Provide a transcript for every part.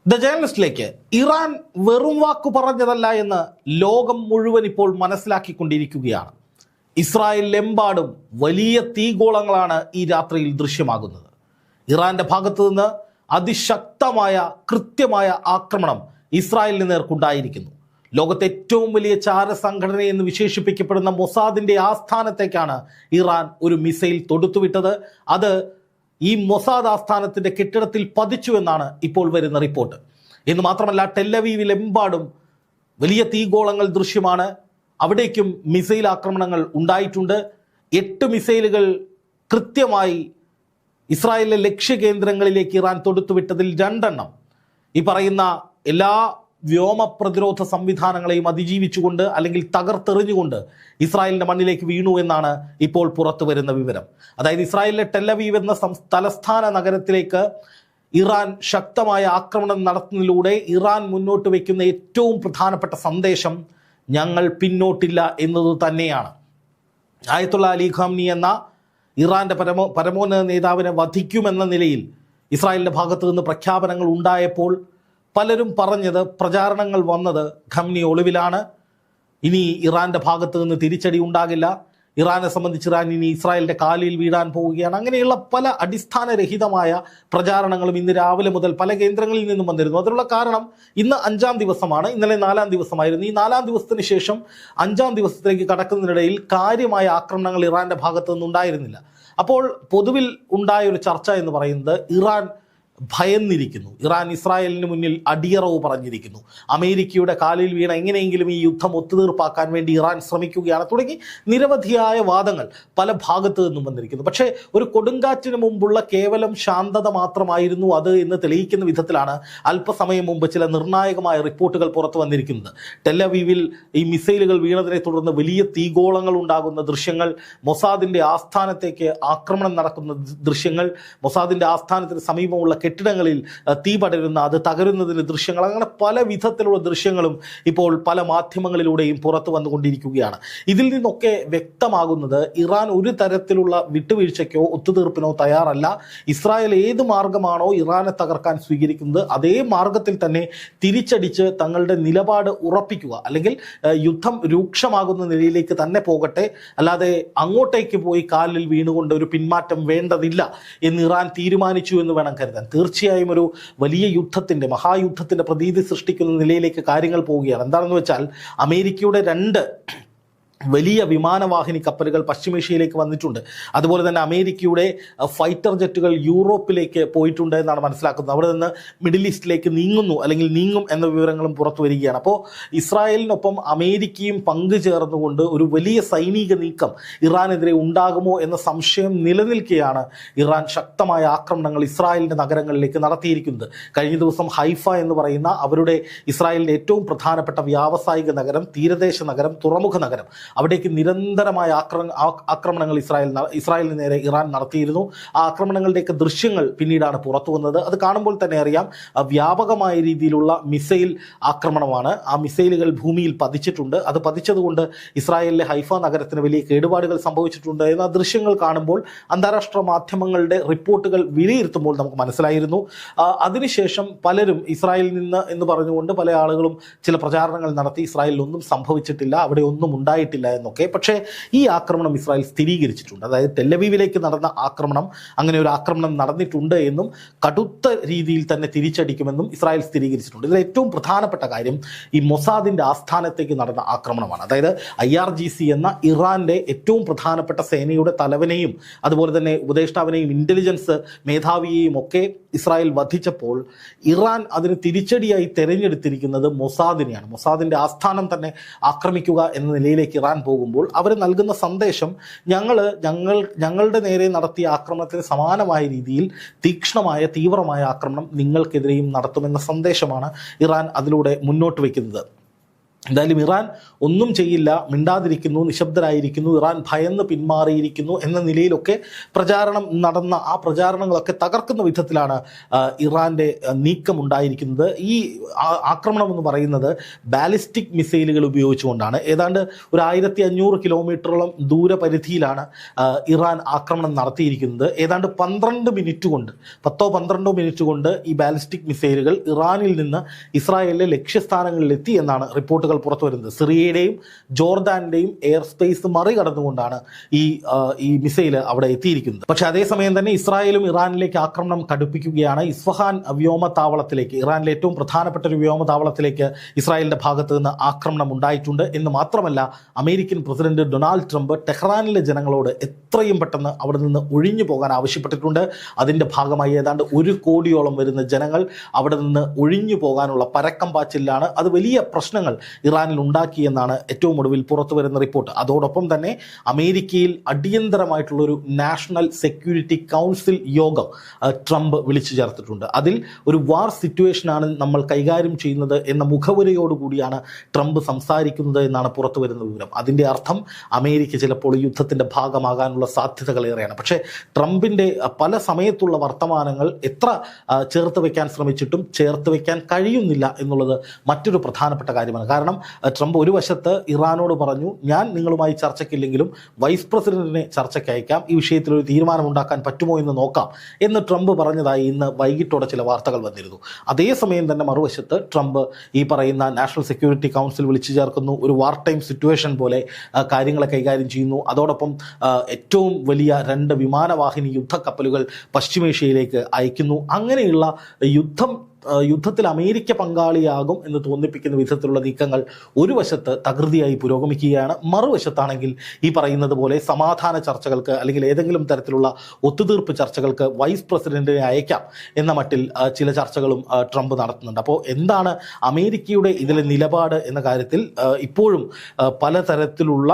The ജേർണലിസ്റ്റിലേക്ക് Iran വെറും വാക്കു പറഞ്ഞതല്ല എന്ന് ലോകം മുഴുവൻ ഇപ്പോൾ മനസ്സിലാക്കിക്കൊണ്ടിരിക്കുകയാണ്. ഇസ്രായേലിലെമ്പാടും വലിയ തീഗോളങ്ങളാണ് ഈ രാത്രിയിൽ ദൃശ്യമാകുന്നത്. ഇറാന്റെ ഭാഗത്തു നിന്ന് അതിശക്തമായ കൃത്യമായ ആക്രമണം ഇസ്രായേലിന് നേർക്കുണ്ടായിരിക്കുന്നു. ലോകത്തെ ഏറ്റവും വലിയ ചാരസംഘടന എന്ന് വിശേഷിപ്പിക്കപ്പെടുന്ന മൊസാദിന്റെ ആസ്ഥാനത്തേക്കാണ് ഇറാൻ ഒരു മിസൈൽ തൊടുത്തുവിട്ടത്. അത് ഈ മൊസാദ് ആസ്ഥാനത്തിന്റെ കെട്ടിടത്തിൽ പതിച്ചു എന്നാണ് ഇപ്പോൾ വരുന്ന റിപ്പോർട്ട്. എന്ന് മാത്രമല്ല, ടെല്ലവീവിലെമ്പാടും വലിയ തീഗോളങ്ങൾ ദൃശ്യമാണ്. അവിടേക്കും മിസൈൽ ആക്രമണങ്ങൾ ഉണ്ടായിട്ടുണ്ട്. 8 മിസൈലുകൾ കൃത്യമായി ഇസ്രായേലിലെ ലക്ഷ്യകേന്ദ്രങ്ങളിലേക്ക് ഇറാൻ തൊടുത്തുവിട്ടതിൽ 2 എണ്ണം ഈ പറയുന്ന എല്ലാ വ്യോമ പ്രതിരോധ സംവിധാനങ്ങളെയും അതിജീവിച്ചുകൊണ്ട് അല്ലെങ്കിൽ തകർത്തെറിഞ്ഞുകൊണ്ട് ഇസ്രായേലിന്റെ മണ്ണിലേക്ക് വീണു എന്നാണ് ഇപ്പോൾ പുറത്തു വരുന്ന വിവരം. അതായത് ഇസ്രായേലിലെ ടെല്ലവീവ് എന്ന തലസ്ഥാന നഗരത്തിലേക്ക് ഇറാൻ ശക്തമായ ആക്രമണം നടത്തുന്നതിലൂടെ ഇറാൻ മുന്നോട്ട് വയ്ക്കുന്ന ഏറ്റവും പ്രധാനപ്പെട്ട സന്ദേശം ഞങ്ങൾ പിന്നോട്ടില്ല എന്നത് തന്നെയാണ്. ആയത്തുള്ള അലി ഖാംനി എന്ന ഇറാന്റെ പരമോന്നത നേതാവിനെ വധിക്കുമെന്ന നിലയിൽ ഇസ്രായേലിന്റെ ഭാഗത്തു നിന്ന് പ്രഖ്യാപനങ്ങൾ ഉണ്ടായപ്പോൾ പലരും പറഞ്ഞത്, പ്രചാരണങ്ങൾ വന്നത് ഖംനി ഒളിവിലാണ്, ഇനി ഇറാന്റെ ഭാഗത്ത് നിന്ന് തിരിച്ചടി ഉണ്ടാകില്ല, ഇറാനെ സംബന്ധിച്ച് ഇറാൻ ഇനി ഇസ്രായേലിന്റെ കാലിൽ വീഴാൻ പോവുകയാണ്. അങ്ങനെയുള്ള പല അടിസ്ഥാനരഹിതമായ പ്രചാരണങ്ങളും ഇന്ന് രാവിലെ മുതൽ പല കേന്ദ്രങ്ങളിൽ നിന്നും വന്നിരുന്നു. അതിനുള്ള കാരണം ഇന്ന് 5-ാം ദിവസമാണ്, ഇന്നലെ 4-ാം ദിവസമായിരുന്നു. ഈ 4-ാം ദിവസത്തിന് ശേഷം 5-ാം ദിവസത്തിലേക്ക് കടക്കുന്നതിനിടയിൽ കാര്യമായ ആക്രമണങ്ങൾ ഇറാന്റെ ഭാഗത്തു നിന്നുണ്ടായിരുന്നില്ല. അപ്പോൾ പൊതുവിൽ ഉണ്ടായ ഒരു ചർച്ച എന്ന് പറയുന്നത് ഇറാൻ ഭയന്നിരിക്കുന്നു, ഇറാൻ ഇസ്രായേലിന് മുന്നിൽ അടിയറവ് പറഞ്ഞിരിക്കുന്നു, അമേരിക്കയുടെ കാലിൽ വീണ എങ്ങനെയെങ്കിലും ഈ യുദ്ധം ഒത്തുതീർപ്പാക്കാൻ വേണ്ടി ഇറാൻ ശ്രമിക്കുകയാണ് തുടങ്ങി നിരവധിയായ വാദങ്ങൾ പല ഭാഗത്തു നിന്നും വന്നിരിക്കുന്നു. പക്ഷേ ഒരു കൊടുങ്കാറ്റിന് മുമ്പുള്ള കേവലം ശാന്തത മാത്രമായിരുന്നു അത് എന്ന് തെളിയിക്കുന്ന വിധത്തിലാണ് അല്പസമയം മുമ്പ് ചില നിർണായകമായ റിപ്പോർട്ടുകൾ പുറത്തു വന്നിരിക്കുന്നത്. ടെല്ലവീവിൽ ഈ മിസൈലുകൾ വീണതിനെ തുടർന്ന് വലിയ തീഗോളങ്ങൾ ഉണ്ടാകുന്ന ദൃശ്യങ്ങൾ, മൊസാദിന്റെ ആസ്ഥാനത്തേക്ക് ആക്രമണം നടക്കുന്ന ദൃശ്യങ്ങൾ, മൊസാദിന്റെ ആസ്ഥാനത്തിന് സമീപമുള്ള കെട്ടിടങ്ങളിൽ തീ പടരുന്ന, അത് തകരുന്നതിന്റെ ദൃശ്യങ്ങൾ, അങ്ങനെ പല വിധത്തിലുള്ള ദൃശ്യങ്ങളും ഇപ്പോൾ പല മാധ്യമങ്ങളിലൂടെയും പുറത്തു വന്നുകൊണ്ടിരിക്കുകയാണ്. ഇതിൽ നിന്നൊക്കെ വ്യക്തമാകുന്നത് ഇറാൻ ഒരു തരത്തിലുള്ള വിട്ടുവീഴ്ചയ്ക്കോ ഒത്തുതീർപ്പിനോ തയ്യാറല്ല. ഇസ്രായേൽ ഏത് മാർഗമാണോ ഇറാനെ തകർക്കാൻ സ്വീകരിക്കുന്നത് അതേ മാർഗത്തിൽ തന്നെ തിരിച്ചടിച്ച് തങ്ങളുടെ നിലപാട് ഉറപ്പിക്കുക, അല്ലെങ്കിൽ യുദ്ധം രൂക്ഷമാകുന്ന നിലയിലേക്ക് തന്നെ പോകട്ടെ, അല്ലാതെ അങ്ങോട്ടേക്ക് പോയി കാലിൽ വീണുകൊണ്ട് ഒരു പിന്മാറ്റം വേണ്ടതില്ല എന്ന് ഇറാൻ തീരുമാനിച്ചു എന്ന് വേണം കരുതാൻ. തീർച്ചയായും ഒരു വലിയ യുദ്ധത്തിന്റെ, മഹായുദ്ധത്തിന്റെ പ്രതീതി സൃഷ്ടിക്കുന്ന നിലയിലേക്ക് കാര്യങ്ങൾ പോവുകയാണ്. എന്താണെന്ന് വെച്ചാൽ, അമേരിക്കയുടെ 2 വലിയ വിമാനവാഹിനി കപ്പലുകൾ പശ്ചിമേഷ്യയിലേക്ക് വന്നിട്ടുണ്ട്. അതുപോലെ തന്നെ അമേരിക്കയുടെ ഫൈറ്റർ ജെറ്റുകൾ യൂറോപ്പിലേക്ക് പോയിട്ടുണ്ട് എന്നാണ് മനസ്സിലാക്കുന്നത്. അവിടെ നിന്ന് മിഡിൽ ഈസ്റ്റിലേക്ക് നീങ്ങുന്നു, അല്ലെങ്കിൽ നീങ്ങും എന്ന വിവരങ്ങളും പുറത്തു വരികയാണ്. അപ്പോൾ ഇസ്രായേലിനൊപ്പം അമേരിക്കയും പങ്കുചേർന്നുകൊണ്ട് ഒരു വലിയ സൈനിക നീക്കം ഇറാനെതിരെ ഉണ്ടാകുമോ എന്ന സംശയം നിലനിൽക്കെയാണ് ഇറാൻ ശക്തമായ ആക്രമണങ്ങൾ ഇസ്രായേലിന്റെ നഗരങ്ങളിലേക്ക് നടത്തിയിരിക്കുന്നത്. കഴിഞ്ഞ ദിവസം ഹൈഫ എന്ന് പറയുന്ന അവരുടെ ഇസ്രായേലിന്റെ ഏറ്റവും പ്രധാനപ്പെട്ട വ്യാവസായിക നഗരം, തീരദേശ നഗരം, തുറമുഖ നഗരം, അവിടേക്ക് നിരന്തരമായ ആക്രമണങ്ങൾ ഇസ്രായേലിന് നേരെ ഇറാൻ നടത്തിയിരുന്നു. ആ ആക്രമണങ്ങളുടെയൊക്കെ ദൃശ്യങ്ങൾ പിന്നീടാണ് പുറത്തു വന്നത്. അത് കാണുമ്പോൾ തന്നെ അറിയാം, വ്യാപകമായ രീതിയിലുള്ള മിസൈൽ ആക്രമണമാണ്. ആ മിസൈലുകൾ ഭൂമിയിൽ പതിച്ചിട്ടുണ്ട്. അത് പതിച്ചതുകൊണ്ട് ഇസ്രായേലിലെ ഹൈഫ നഗരത്തിന് വലിയ കേടുപാടുകൾ സംഭവിച്ചിട്ടുണ്ട് എന്ന ദൃശ്യങ്ങൾ കാണുമ്പോൾ അന്താരാഷ്ട്ര മാധ്യമങ്ങളുടെ റിപ്പോർട്ടുകൾ വിലയിരുത്തുമ്പോൾ നമുക്ക് മനസ്സിലായിരുന്നു. അതിനുശേഷം പലരും ഇസ്രായേലിൽ നിന്ന് എന്ന് പറഞ്ഞുകൊണ്ട് പല ആളുകളും ചില പ്രചാരണങ്ങൾ നടത്തി, ഇസ്രായേലിലൊന്നും സംഭവിച്ചിട്ടില്ല, അവിടെ ഒന്നും ഉണ്ടായിട്ടില്ല എന്നൊക്കെ. പക്ഷേ ഈ ആക്രമണം ഇസ്രായേൽ സ്ഥിരീകരിച്ചിട്ടുണ്ട്. അതായത് ടെല്ലവീവിലേക്ക് നടന്ന ആക്രമണം, അങ്ങനെ ഒരു ആക്രമണം നടന്നിട്ടുണ്ട് എന്നും കടുത്ത രീതിയിൽ തന്നെ തിരിച്ചടിക്കുമെന്നും ഇസ്രായേൽ സ്ഥിരീകരിച്ചിട്ടുണ്ട്. ഇതിൽ ഏറ്റവും പ്രധാനപ്പെട്ട കാര്യം ഈ മൊസാദിന്റെ ആസ്ഥാനത്തേക്ക് നടന്ന ആക്രമണമാണ്. അതായത് IRGC എന്ന ഇറാന്റെ ഏറ്റവും പ്രധാനപ്പെട്ട സേനയുടെ തലവനെയും അതുപോലെ തന്നെ ഉപദേഷ്ടാവിനെയും ഇന്റലിജൻസ് മേധാവിയെയും ഒക്കെ ഇസ്രായേൽ വധിച്ചപ്പോൾ ഇറാൻ അതിന് തിരിച്ചടിയായി തെരഞ്ഞെടുത്തിരിക്കുന്നത് മൊസാദിനെയാണ്. മൊസാദിന്റെ ആസ്ഥാനം തന്നെ ആക്രമിക്കുക എന്ന നിലയിലേക്ക് ഇറാൻ പോകുമ്പോൾ അവർ നൽകുന്ന സന്ദേശം, ഞങ്ങളുടെ നേരെ നടത്തിയ ആക്രമണത്തിന് സമാനമായ രീതിയിൽ തീക്ഷ്ണമായ തീവ്രമായ ആക്രമണം നിങ്ങൾക്കെതിരെയും നടത്തുമെന്ന സന്ദേശമാണ് ഇറാൻ അതിലൂടെ മുന്നോട്ട് വയ്ക്കുന്നത്. എന്തായാലും ഇറാൻ ഒന്നും ചെയ്യില്ല, മിണ്ടാതിരിക്കുന്നു, നിശബ്ദരായിരിക്കുന്നു, ഇറാൻ ഭയന്ന് പിന്മാറിയിരിക്കുന്നു എന്ന നിലയിലൊക്കെ പ്രചാരണം നടന്ന ആ പ്രചാരണങ്ങളൊക്കെ തകർക്കുന്ന വിധത്തിലാണ് ഇറാൻ്റെ നീക്കമുണ്ടായിരിക്കുന്നത്. ഈ ആക്രമണം എന്ന് പറയുന്നത് ബാലിസ്റ്റിക് മിസൈലുകൾ ഉപയോഗിച്ചുകൊണ്ടാണ്. ഏതാണ്ട് ഒരു 1500 കിലോമീറ്ററോളം ദൂരപരിധിയിലാണ് ഇറാൻ ആക്രമണം നടത്തിയിരിക്കുന്നത്. ഏതാണ്ട് 12 മിനിറ്റ് കൊണ്ട് 10-12 മിനിറ്റ് കൊണ്ട് ഈ ബാലിസ്റ്റിക് മിസൈലുകൾ ഇറാനിൽ നിന്ന് ഇസ്രായേലിലെ ലക്ഷ്യസ്ഥാനങ്ങളിലെത്തി എന്നാണ് റിപ്പോർട്ടുകൾ പുറത്തു വരുന്നത്. സിറിയയുടെയും ജോർദാന്റെയും എയർ സ്പേസ് മറികടന്നുകൊണ്ടാണ് ഈ മിസൈൽ അവിടെ എത്തിയിരിക്കുന്നത്. പക്ഷേ അതേസമയം തന്നെ ഇസ്രായേലും ഇറാനിലേക്ക് ആക്രമണം കടുപ്പിക്കുകയാണ്. ഇസ്ഫഹാൻ വ്യോമതാവളത്തിലേക്ക്, ഇറാനിലെ ഏറ്റവും പ്രധാനപ്പെട്ട ഒരു വ്യോമതാവളത്തിലേക്ക് ഇസ്രായേലിന്റെ ഭാഗത്ത് നിന്ന് ആക്രമണം ഉണ്ടായിട്ടുണ്ട് എന്ന് മാത്രമല്ല, അമേരിക്കൻ പ്രസിഡന്റ് ഡൊണാൾഡ് ട്രംപ് ടെഹ്റാനിലെ ജനങ്ങളോട് എത്രയും പെട്ടെന്ന് അവിടെ നിന്ന് ഒഴിഞ്ഞു പോകാൻ ആവശ്യപ്പെട്ടിട്ടുണ്ട്. അതിന്റെ ഭാഗമായി ഏതാണ്ട് 1 കോടിയോളം വരുന്ന ജനങ്ങൾ അവിടെ നിന്ന് ഒഴിഞ്ഞു പോകാനുള്ള പരക്കം പാച്ചിലാണ്. അത് വലിയ പ്രശ്നങ്ങൾ ഇറാനിൽ ഉണ്ടാക്കിയെന്നാണ് ഏറ്റവും ഒടുവിൽ പുറത്തു വരുന്ന റിപ്പോർട്ട്. അതോടൊപ്പം തന്നെ അമേരിക്കയിൽ അടിയന്തരമായിട്ടുള്ളൊരു നാഷണൽ സെക്യൂരിറ്റി കൗൺസിൽ യോഗം ട്രംപ് വിളിച്ചു ചേർത്തിട്ടുണ്ട്. അതിൽ ഒരു വാർ സിറ്റുവേഷനാണ് നമ്മൾ കൈകാര്യം ചെയ്യുന്നത് എന്ന മുഖവുരയോടുകൂടിയാണ് ട്രംപ് സംസാരിക്കുന്നത് എന്നാണ് പുറത്തു വരുന്ന വിവരം. അതിൻ്റെ അർത്ഥം അമേരിക്ക ചിലപ്പോൾ യുദ്ധത്തിൻ്റെ ഭാഗമാകാനുള്ള സാധ്യതകളേറെയാണ്. പക്ഷേ ട്രംപിൻ്റെ പല സമയത്തുള്ള വർത്തമാനങ്ങൾ എത്ര ചേർത്ത് വയ്ക്കാൻ ശ്രമിച്ചിട്ടും ചേർത്ത് വയ്ക്കാൻ കഴിയുന്നില്ല എന്നുള്ളത് മറ്റൊരു പ്രധാനപ്പെട്ട കാര്യമാണ്. കാരണം ട്രംപ് ഒരു വശത്ത് ഇറാനോട് പറഞ്ഞു, ഞാൻ നിങ്ങളുമായി ചർച്ചയ്ക്കില്ലെങ്കിലും വൈസ് പ്രസിഡന്റിനെ ചർച്ചയ്ക്ക് അയക്കാം, ഈ വിഷയത്തിൽ ഒരു തീരുമാനമുണ്ടാക്കാൻ പറ്റുമോ എന്ന് നോക്കാം എന്ന് ട്രംപ് പറഞ്ഞതായി ഇന്ന് വൈകിട്ടോടെ ചില വാർത്തകൾ വന്നിരുന്നു. അതേസമയം തന്നെ മറുവശത്ത് ട്രംപ് ഈ പറയുന്ന നാഷണൽ സെക്യൂരിറ്റി കൗൺസിൽ വിളിച്ചു ചേർക്കുന്നു, ഒരു വാർ ടൈം സിറ്റുവേഷൻ പോലെ കാര്യങ്ങളെ കൈകാര്യം ചെയ്യുന്നു. അതോടൊപ്പം ഏറ്റവും വലിയ 2 വിമാനവാഹിനി യുദ്ധക്കപ്പലുകൾ പശ്ചിമേഷ്യയിലേക്ക് അയക്കുന്നു. അങ്ങനെയുള്ള യുദ്ധത്തിൽ അമേരിക്ക പങ്കാളിയാകും എന്ന് തോന്നിപ്പിക്കുന്ന വിധത്തിലുള്ള നീക്കങ്ങൾ ഒരു വശത്ത് തകൃതിയായി പുരോഗമിക്കുകയാണ്. മറുവശത്താണെങ്കിൽ ഈ പറയുന്നത് പോലെ സമാധാന ചർച്ചകൾക്ക് അല്ലെങ്കിൽ ഏതെങ്കിലും തരത്തിലുള്ള ഒത്തുതീർപ്പ് ചർച്ചകൾക്ക് വൈസ് പ്രസിഡന്റിനെ അയക്കാം എന്ന മട്ടിൽ ചില ചർച്ചകളും ട്രംപ് നടത്തുന്നുണ്ട്. അപ്പോൾ എന്താണ് അമേരിക്കയുടെ ഇതിലെ നിലപാട് എന്ന കാര്യത്തിൽ ഇപ്പോഴും പലതരത്തിലുള്ള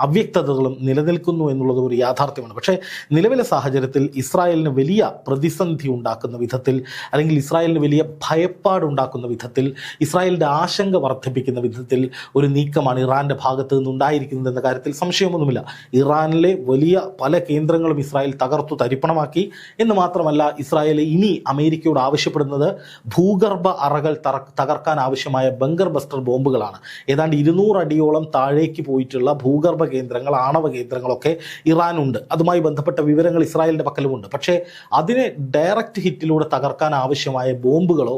അവ്യക്തതകളും നിലനിൽക്കുന്നു എന്നുള്ളത് ഒരു യാഥാർത്ഥ്യമാണ്. പക്ഷേ നിലവിലെ സാഹചര്യത്തിൽ ഇസ്രായേലിന് വലിയ പ്രതിസന്ധി ഉണ്ടാക്കുന്ന വിധത്തിൽ, അല്ലെങ്കിൽ ഇസ്രായേലിന് വലിയ ഭയപ്പാടുണ്ടാക്കുന്ന വിധത്തിൽ, ഇസ്രായേലിൻ്റെ ആശങ്ക വർദ്ധിപ്പിക്കുന്ന വിധത്തിൽ ഒരു നീക്കമാണ് ഇറാൻ്റെ ഭാഗത്ത് നിന്നുണ്ടായിരിക്കുന്നത് എന്ന കാര്യത്തിൽ സംശയമൊന്നുമില്ല. ഇറാനിലെ വലിയ പല കേന്ദ്രങ്ങളും ഇസ്രായേൽ തകർത്തു തരിപ്പണമാക്കി എന്ന് മാത്രമല്ല, ഇസ്രായേൽ ഇനി അമേരിക്കയോട് ആവശ്യപ്പെടുന്നത് ഭൂഗർഭ അറകൾ തകർക്കാൻ ആവശ്യമായ ബങ്കർ ബസ്റ്റർ ബോംബുകളാണ്. ഏതാണ്ട് 200 അടിയോളം താഴേക്ക് പോയിട്ട് ഭൂഗർഭ കേന്ദ്രങ്ങൾ, ആണവ കേന്ദ്രങ്ങളൊക്കെ ഇറാനുണ്ട്. അതുമായി ബന്ധപ്പെട്ട വിവരങ്ങൾ ഇസ്രായേലിന്റെ പക്കലുമുണ്ട്. പക്ഷേ അതിനെ ഡയറക്റ്റ് ഹിറ്റിലൂടെ തകർക്കാൻ ആവശ്യമായ ബോംബുകളോ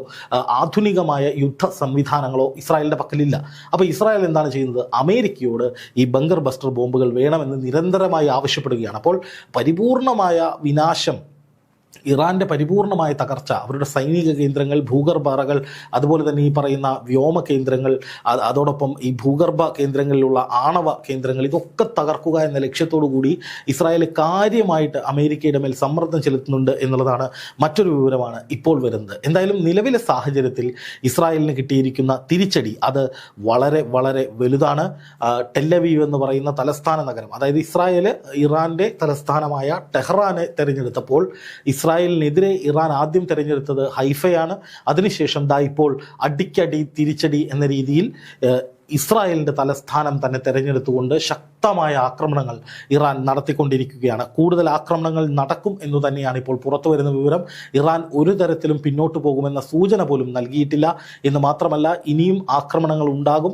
ആധുനികമായ യുദ്ധ സംവിധാനങ്ങളോ ഇസ്രായേലിന്റെ പക്കലില്ല. അപ്പോൾ ഇസ്രായേൽ എന്താണ് ചെയ്യുന്നത്? അമേരിക്കയോട് ഈ ബങ്കർ ബസ്റ്റർ ബോംബുകൾ വേണമെന്ന് നിരന്തരമായി ആവശ്യപ്പെടുകയാണ്. അപ്പോൾ പരിപൂർണമായ വിനാശം, ഇറാന്റെ പരിപൂർണമായ തകർച്ച, അവരുടെ സൈനിക കേന്ദ്രങ്ങൾ, ഭൂഗർഭ അറകൾ, അതുപോലെ തന്നെ ഈ പറയുന്ന വ്യോമ കേന്ദ്രങ്ങൾ, അതോടൊപ്പം ഈ ഭൂഗർഭ കേന്ദ്രങ്ങളിലുള്ള ആണവ കേന്ദ്രങ്ങൾ, ഇതൊക്കെ തകർക്കുക എന്ന ലക്ഷ്യത്തോടു കൂടി ഇസ്രായേൽ കാര്യമായിട്ട് അമേരിക്കയുടെ മേൽ സമ്മർദ്ദം ചെലുത്തുന്നുണ്ട് എന്നുള്ളതാണ് മറ്റൊരു വിവരമാണ് ഇപ്പോൾ വരുന്നത്. എന്തായാലും നിലവിലെ സാഹചര്യത്തിൽ ഇസ്രായേലിന് കിട്ടിയിരിക്കുന്ന തിരിച്ചടി അത് വളരെ വളരെ വലുതാണ്. ടെല്ലവീവ് എന്ന് പറയുന്ന തലസ്ഥാന നഗരം, അതായത് ഇസ്രായേൽ ഇറാന്റെ തലസ്ഥാനമായ ടെഹ്റാനെ തെരഞ്ഞെടുത്തപ്പോൾ ഇസ്രായേലിനെതിരെ ഇറാൻ ആദ്യം തിരഞ്ഞെടുത്തത് ഹൈഫയാണ്. അതിനുശേഷം ഇപ്പോൾ അടിക്കടി തിരിച്ചടി എന്ന രീതിയിൽ ഇസ്രായേലിൻ്റെ തലസ്ഥാനം തന്നെ തിരഞ്ഞെടുത്തുകൊണ്ട് ശക്തമായ ആക്രമണങ്ങൾ ഇറാൻ നടത്തിക്കൊണ്ടിരിക്കുകയാണ്. കൂടുതൽ ആക്രമണങ്ങൾ നടക്കും എന്ന് തന്നെയാണ് ഇപ്പോൾ പുറത്തു വരുന്ന വിവരം. ഇറാൻ ഒരു തരത്തിലും പിന്നോട്ട് പോകുമെന്ന സൂചന പോലും നൽകിയിട്ടില്ല എന്ന് മാത്രമല്ല, ഇനിയും ആക്രമണങ്ങൾ ഉണ്ടാകും,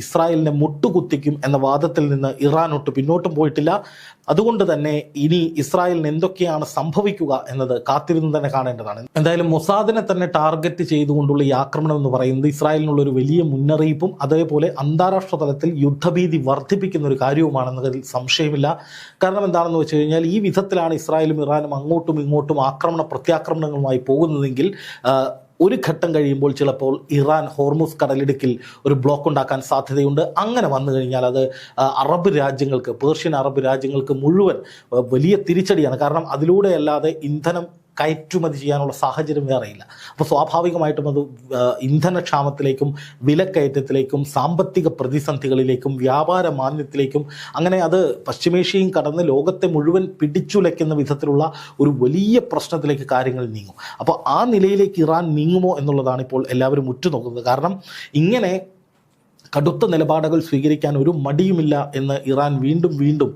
ഇസ്രായേലിനെ മുട്ടുകുത്തിക്കും എന്ന വാദത്തിൽ നിന്ന് ഇറാൻ ഒട്ട് പിന്നോട്ടും പോയിട്ടില്ല. അതുകൊണ്ട് തന്നെ ഇനി ഇസ്രായേലിന് എന്തൊക്കെയാണ് സംഭവിക്കുക എന്നത് കാത്തിരുന്ന് തന്നെ കാണേണ്ടതാണ്. എന്തായാലും മൊസാദിനെ തന്നെ ടാർഗറ്റ് ചെയ്തുകൊണ്ടുള്ള ഈ ആക്രമണം എന്ന് പറയുന്നത് ഇസ്രായേലിനുള്ള ഒരു വലിയ മുന്നറിയിപ്പും അതേപോലെ അന്താരാഷ്ട്ര തലത്തിൽ യുദ്ധഭീതി വർദ്ധിപ്പിക്കുന്ന ഒരു കാര്യവുമാണെന്നതിൽ സംശയമില്ല. കാരണം എന്താണെന്ന് വെച്ച് കഴിഞ്ഞാൽ, ഈ വിധത്തിലാണ് ഇസ്രായേലും ഇറാനും അങ്ങോട്ടും ഇങ്ങോട്ടും പ്രത്യാക്രമണങ്ങളുമായി പോകുന്നതെങ്കിൽ ഒരു ഘട്ടം കഴിയുമ്പോൾ ചിലപ്പോൾ ഇറാൻ ഹോർമുസ് കടലിടുക്കിൽ ഒരു ബ്ലോക്ക് ഉണ്ടാക്കാൻ സാധ്യതയുണ്ട്. അങ്ങനെ വന്നു കഴിഞ്ഞാൽ അത് അറബ് രാജ്യങ്ങൾക്ക്, പേർഷ്യൻ അറബ് രാജ്യങ്ങൾക്ക് മുഴുവൻ വലിയ തിരിച്ചടിയാണ്. കാരണം അതിലൂടെ അല്ലാതെ ഇന്ധനം കയറ്റുമതി ചെയ്യാനുള്ള സാഹചര്യം വേറെയില്ല. അപ്പോൾ സ്വാഭാവികമായിട്ടും അത് ഇന്ധനക്ഷാമത്തിലേക്കും വിലക്കയറ്റത്തിലേക്കും സാമ്പത്തിക പ്രതിസന്ധികളിലേക്കും വ്യാപാര മാന്ദ്യത്തിലേക്കും അങ്ങനെ അത് പശ്ചിമേഷ്യയും കടന്ന് ലോകത്തെ മുഴുവൻ പിടിച്ചുലയ്ക്കുന്ന വിധത്തിലുള്ള ഒരു വലിയ പ്രശ്നത്തിലേക്ക് കാര്യങ്ങൾ നീങ്ങും. അപ്പോൾ ആ നിലയിലേക്ക് ഇറാൻ നീങ്ങുമോ എന്നുള്ളതാണ് ഇപ്പോൾ എല്ലാവരും ഉറ്റുനോക്കുന്നത്. കാരണം ഇങ്ങനെ കടുത്ത നിലപാടുകൾ സ്വീകരിക്കാൻ ഒരു മടിയുമില്ല എന്ന് ഇറാൻ വീണ്ടും വീണ്ടും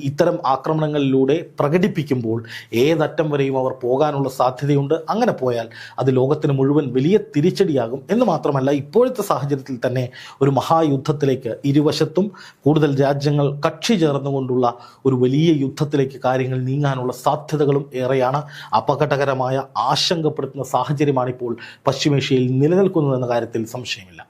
ഇത്തരം ആക്രമണങ്ങളിലൂടെ പ്രകടിപ്പിക്കുമ്പോൾ ഏതറ്റം വരെയും അവർ പോകാനുള്ള സാധ്യതയുണ്ട്. അങ്ങനെ പോയാൽ അത് ലോകത്തിന് മുഴുവൻ വലിയ തിരിച്ചടിയാകും എന്ന് മാത്രമല്ല, ഇപ്പോഴത്തെ സാഹചര്യത്തിൽ തന്നെ ഒരു മഹായുദ്ധത്തിലേക്ക് ഇരുവശത്തും കൂടുതൽ രാജ്യങ്ങൾ കക്ഷി ചേർന്നുകൊണ്ടുള്ള ഒരു വലിയ യുദ്ധത്തിലേക്ക് കാര്യങ്ങൾ നീങ്ങാനുള്ള സാധ്യതകളും ഏറെയാണ്. അപകടകരമായ ആശങ്കപ്പെടുത്തുന്ന സാഹചര്യമാണിപ്പോൾ പശ്ചിമേഷ്യയിൽ നിലനിൽക്കുന്നതെന്ന കാര്യത്തിൽ സംശയമില്ല.